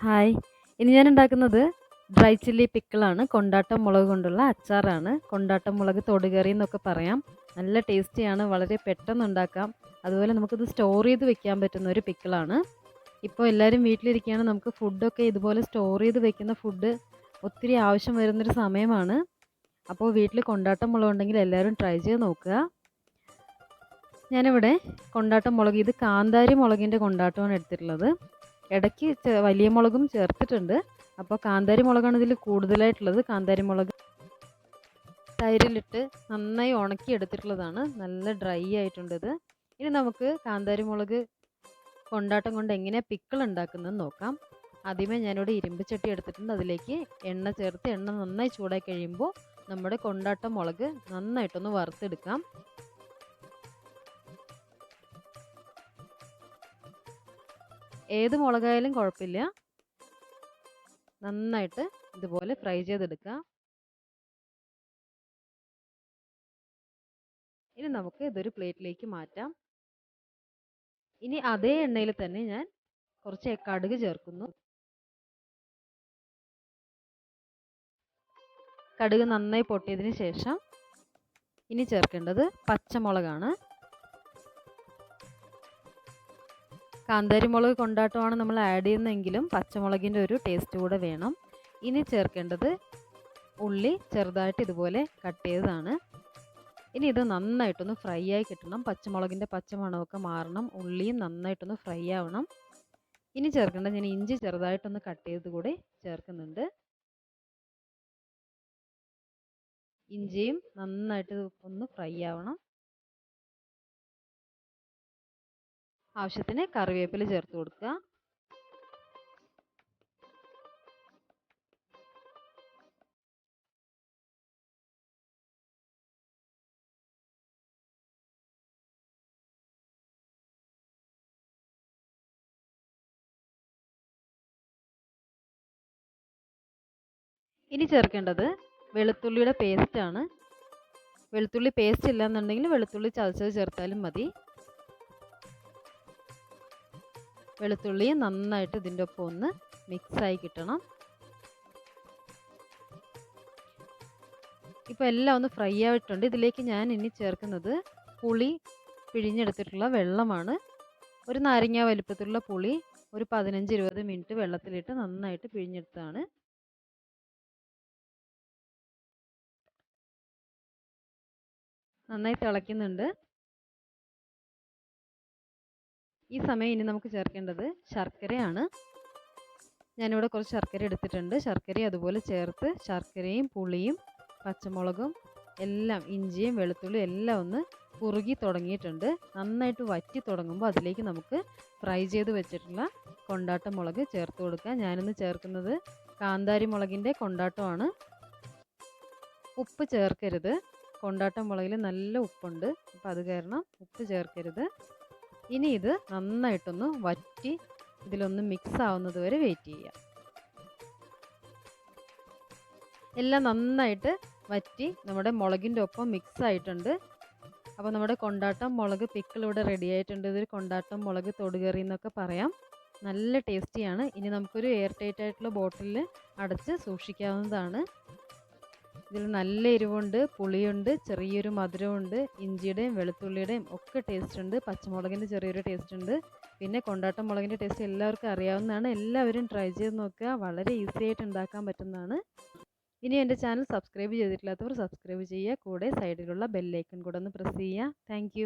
Hi. ഇനി ഞാൻ ഉണ്ടാക്കുന്നത് ഡ്രൈ ചില്ലി പിക്കിളാണ്. കൊണ്ടാട്ടം മുളക് കൊണ്ടുള്ള അച്ചാറാണ്. കൊണ്ടാട്ടം മുളക് തൊടുകറി എന്നൊക്കെ പറയാം. നല്ല ടേസ്റ്റിയാണ്. വളരെ പെട്ടെന്ന് ഉണ്ടാക്കാം. അതുപോലെ നമുക്കിത് സ്റ്റോർ ചെയ്ത് വെക്കാൻ പറ്റുന്ന ഒരു പിക്കിളാണ്. ഇപ്പോൾ എല്ലാവരും വീട്ടിലിരിക്കുകയാണ്. നമുക്ക് ഫുഡൊക്കെ ഇതുപോലെ സ്റ്റോർ ചെയ്ത് വെക്കുന്ന ഫുഡ് ഒത്തിരി ആവശ്യം വരുന്നൊരു സമയമാണ്. അപ്പോൾ വീട്ടിൽ കൊണ്ടാട്ടം മുളക് ഉണ്ടെങ്കിൽ എല്ലാവരും ട്രൈ ചെയ്ത് നോക്കുക. ഞാനിവിടെ കൊണ്ടാട്ടം മുളക്, ഇത് കാന്താരി മുളകിൻ്റെ കൊണ്ടാട്ടമാണ് എടുത്തിട്ടുള്ളത്. ഇടയ്ക്ക് വലിയ മുളകും ചേർത്തിട്ടുണ്ട്. അപ്പോൾ കാന്താരി മുളകാണ് ഇതിൽ കൂടുതലായിട്ടുള്ളത്. കാന്താരി മുളക് തൈരിലിട്ട് നന്നായി ഉണക്കി എടുത്തിട്ടുള്ളതാണ്. നല്ല ഡ്രൈ ആയിട്ടുണ്ട് ഇത്. ഇനി നമുക്ക് കാന്താരി മുളക് കൊണ്ടാട്ടം കൊണ്ട് എങ്ങനെയാണ് പിക്കിൾ ഉണ്ടാക്കുന്നതെന്ന് നോക്കാം. ആദ്യമേ ഞാനിവിടെ ഇരുമ്പ് ചട്ടി എടുത്തിട്ടുണ്ട്. അതിലേക്ക് എണ്ണ ചേർത്ത് എണ്ണ നന്നായി ചൂടായി കഴിയുമ്പോൾ നമ്മുടെ കൊണ്ടാട്ടം മുളക് നന്നായിട്ടൊന്ന് വറുത്തെടുക്കാം. ഏത് മുളകായാലും കുഴപ്പമില്ല, നന്നായിട്ട് ഇതുപോലെ ഫ്രൈ ചെയ്തെടുക്കുക. ഇനി നമുക്ക് ഇതൊരു പ്ലേറ്റിലേക്ക് മാറ്റാം. ഇനി അതേ എണ്ണയിൽ തന്നെ ഞാൻ കുറച്ച് കടുക് ചേർക്കുന്നു. കടുക് നന്നായി പൊട്ടിയതിന് ശേഷം ഇനി ചേർക്കേണ്ടത് പച്ചമുളകാണ്. കാന്താരി മുളക് കൊണ്ടാട്ടമാണ് നമ്മൾ ആഡ് ചെയ്യുന്നതെങ്കിലും പച്ചമുളകിൻ്റെ ഒരു ടേസ്റ്റ് കൂടെ വേണം. ഇനി ചേർക്കേണ്ടത് ഉള്ളി ചെറുതായിട്ട് ഇതുപോലെ കട്ട് ചെയ്തതാണ്. ഇനി ഇത് നന്നായിട്ടൊന്ന് ഫ്രൈ ആയി കിട്ടണം. പച്ചമുളകിൻ്റെ പച്ചമണമൊക്കെ മാറണം. ഉള്ളിയും നന്നായിട്ടൊന്ന് ഫ്രൈ ആവണം. ഇനി ചേർക്കേണ്ടത് ഞാൻ ഇഞ്ചി ചെറുതായിട്ടൊന്ന് കട്ട് ചെയ്ത് കൂടി ചേർക്കുന്നുണ്ട്. ഇഞ്ചിയും നന്നായിട്ട് ഒന്ന് ഫ്രൈ ആവണം. ആവശ്യത്തിന് കറിവേപ്പില ചേർത്ത് കൊടുക്കുക. ഇനി ചേർക്കേണ്ടത് വെളുത്തുള്ളിയുടെ പേസ്റ്റാണ്. വെളുത്തുള്ളി പേസ്റ്റ് ഇല്ലാന്നുണ്ടെങ്കിൽ വെളുത്തുള്ളി ചതച്ചത് ചേർത്താലും മതി. വെളുത്തുള്ളി നന്നായിട്ട് ഇതിൻ്റെ ഒപ്പം ഒന്ന് മിക്സായി കിട്ടണം. ഇപ്പോൾ എല്ലാം ഒന്ന് ഫ്രൈ ആയിട്ടുണ്ട്. ഇതിലേക്ക് ഞാൻ ഇനി ചേർക്കുന്നത് പുളി പിഴിഞ്ഞെടുത്തിട്ടുള്ള വെള്ളമാണ്. ഒരു നാരങ്ങ വലിപ്പത്തിലുള്ള പുളി ഒരു 15-20 മിനിറ്റ് വെള്ളത്തിലിട്ട് നന്നായിട്ട് പിഴിഞ്ഞെടുത്തതാണ്. നന്നായി തിളയ്ക്കുന്നുണ്ട്. ഈ സമയം ഇനി നമുക്ക് ചേർക്കേണ്ടത് ശർക്കരയാണ്. ഞാനിവിടെ കുറച്ച് ശർക്കര എടുത്തിട്ടുണ്ട്. ശർക്കരയും അതുപോലെ ചേർത്ത് ശർക്കരയും പുളിയും പച്ചമുളകും എല്ലാം ഇഞ്ചിയും വെളുത്തുള്ളിയും എല്ലാം ഒന്ന് കുറുകി തുടങ്ങിയിട്ടുണ്ട്. നന്നായിട്ട് വറ്റി തുടങ്ങുമ്പോൾ അതിലേക്ക് നമുക്ക് ഫ്രൈ ചെയ്ത് വെച്ചിട്ടുള്ള കൊണ്ടാട്ടം മുളക് ചേർത്ത് കൊടുക്കുക. ഞാനിന്ന് ചേർക്കുന്നത് കാന്താരി മുളകിൻ്റെ കൊണ്ടാട്ടമാണ്. ഉപ്പ് ചേർക്കരുത്. കൊണ്ടാട്ടം മുളകിൽ നല്ല ഉപ്പുണ്ട്. അപ്പോൾ അത് കാരണം ഉപ്പ് ചേർക്കരുത്. ഇനി ഇത് നന്നായിട്ടൊന്ന് വറ്റി ഇതിലൊന്ന് മിക്സ് ആവുന്നത് വരെ വെയിറ്റ് ചെയ്യുക. എല്ലാം നന്നായിട്ട് വറ്റി നമ്മുടെ മുളകിൻ്റെ ഒപ്പം മിക്സ് ആയിട്ടുണ്ട്. അപ്പോൾ നമ്മുടെ കൊണ്ടാട്ടം മുളക് പിക്കിൾ ഇവിടെ റെഡി ആയിട്ടുണ്ട്. ഇതൊരു കൊണ്ടാട്ടം മുളക് തൊടുകറി എന്നൊക്കെ പറയാം. നല്ല ടേസ്റ്റിയാണ്. ഇനി നമുക്കൊരു എയർ ടൈറ്റ് ആയിട്ടുള്ള ബോട്ടിലിൽ അടച്ച് സൂക്ഷിക്കാവുന്നതാണ്. ഇതിൽ നല്ല എരിവുണ്ട്, പുളിയുണ്ട്, ചെറിയൊരു മധുരമുണ്ട്, ഇഞ്ചിയുടെയും വെളുത്തുള്ളിയുടെയും ഒക്കെ ടേസ്റ്റ് ഉണ്ട്, പച്ചമുളകിൻ്റെ ചെറിയൊരു ടേസ്റ്റ് ഉണ്ട്. പിന്നെ കൊണ്ടാട്ടം മുളകിൻ്റെ ടേസ്റ്റ് എല്ലാവർക്കും അറിയാവുന്നതാണ്. എല്ലാവരും ട്രൈ ചെയ്ത് നോക്കുക. വളരെ ഈസി ആയിട്ട് ഉണ്ടാക്കാൻ പറ്റുന്നതാണ്. ഇനി എൻ്റെ ചാനൽ സബ്സ്ക്രൈബ് ചെയ്തിട്ടില്ലാത്തവർ സബ്സ്ക്രൈബ് ചെയ്യുക. കൂടെ സൈഡിലുള്ള ബെല്ലൈക്കൺ കൂടെ ഒന്ന് പ്രസ് ചെയ്യുക. താങ്ക്